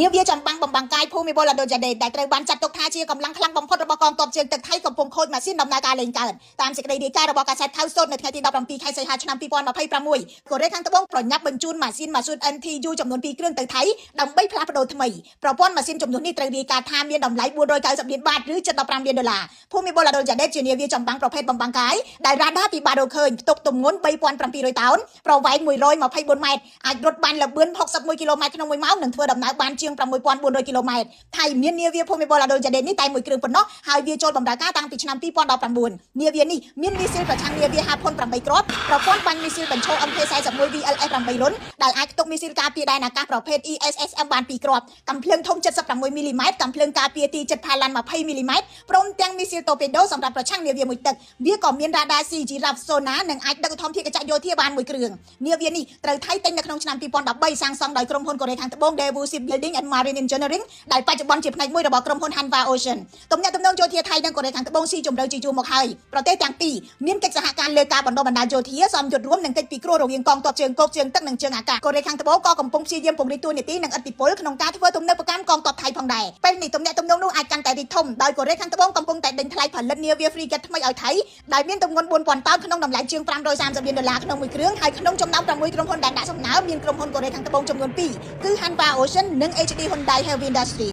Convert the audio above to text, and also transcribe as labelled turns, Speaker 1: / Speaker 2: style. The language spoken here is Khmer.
Speaker 1: នាវាចម្បាំងបំបង្កាយភូមិពលអដូចាដេដែលត្រូវបានចាត់ទុកថាជាកម្លាំងខ្លាំងបំផុតរបស់កងទ័ពជើងទឹកថៃកំពុងខូចម៉ាស៊ីនដំណើរការលេងកើតតាមសេចក្តីរាយការណ៍របស់កាសែតថៅសូត្រនៅថ្ងៃទី17ខែសីហាឆ្នាំ2026កូរ៉េខាងត្បូងប្រញាប់បញ្ជូនម៉ាស៊ីន Masood MTU ចំនួន2គ្រឿងទៅថៃដើម្បីផ្លាស់ប្ដូរថ្មីប្រព័ន្ធម៉ាស៊ីនចំនួននេះត្រូវរាយការណ៍ថាមានតម្លៃ490លានបាតឬ$75លានភូមិពលអដូចាដេជានាវាចម្បាំងប្រភេទបំបង្កាយដែលរ៉ាដាពិបាករកឃើញផ្ទុកទម្ងន់3700តោនប្រវែង124ម៉ែត្រអាចរត់បានលឿន61គីឡូម៉ែត្រក្នុង1ម៉ោងនិងធ្វើដំណើរបានជាង6400គីឡូម៉ែត្រថៃមាននាវាភូមិពលអដូចាដេនេះតែមួយគ្រឿងប៉ុណ្ណោះហើយវាចូលបម្រើការតាំងពីឆ្នាំ2019នាវានេះមានមីស៊ីលប្រឆាំងនាវាហាផុន8គ្រាប់ប្រព័ន្ធបាញ់មីស៊ីលបញ្ឈរ MK41 VLS 8រុនដែលអាចផ្ទុកមីស៊ីលការពារដែនអាកាសប្រភេទ ESSM បាន2គ្រាប់កាំភ្លើងធំ76មីលីម៉ែត្រកាំភ្លើងការពារទីជិតផាឡាន់20មីលីម៉ែត្រព្រមទាំងមីស៊ីលតូពេដូសម្រាប់ប្រឆាំងនាវាមួយទឹកវាក៏មានរ៉ាដា CG RAF Sonar និងអាចដឹកឧទ្ធម្ភាគចក្រយោធាបានមួយគ្រឿងនាវានេះត្រូវថៃទិញនៅក្នុងឆ្នាំ2013សាងសង់ដោយក្រុមហ៊ុនកូរ៉េខាងត្បូង Daewoo Shipbuilding and Marine Engineering ដែលបច្ចុប្បន្នជាផ្នែកមួយរបស់ក្រុមហ៊ុន Hanwha Ocean ទំនាក់ទំនងយោធាថៃនិងកូរ៉េខាងត្បូងស៊ីជម្រៅជាយូរមកហើយប្រទេសទាំងពីរមានកិច្ចសហការលើការបណ្ដុះបណ្ដាលយោធាសមយុទ្ធរួមនិងកិច្ចពិគ្រោះរវាងកងទ័ពជើងគោកជើងទឹកនិងជើងអាកាសកូរ៉េខាងត្បូងក៏កំពុងព្យាយាមពង្រីកតួនាទីនិងឥទ្ធិពលក្នុងការធ្វើទំនើបកម្មកងទ័ពថៃផងដែរពេលនេះទំនាក់ទំនងនោះអាចកាន់តែរីកធំដោយកូរ៉េខាងត្បូងកំពុងតែដេញថ្លៃផលិតនាវា frigate ថ្មីឲ្យថៃដែលមានទម្ងន់4000តោនក្នុងតម្លៃជាង$530លានក្នុងមួយគ្រឿងហើយក្នុងចំណោម6ក្រុមហ៊ុនដែលដាក់សំណើមានក្រុមហ៊ុនកូរ៉េខាងត្បូងចំនួន2គឺ Hanwha Ocean និង HD Hyundai Heavy Industries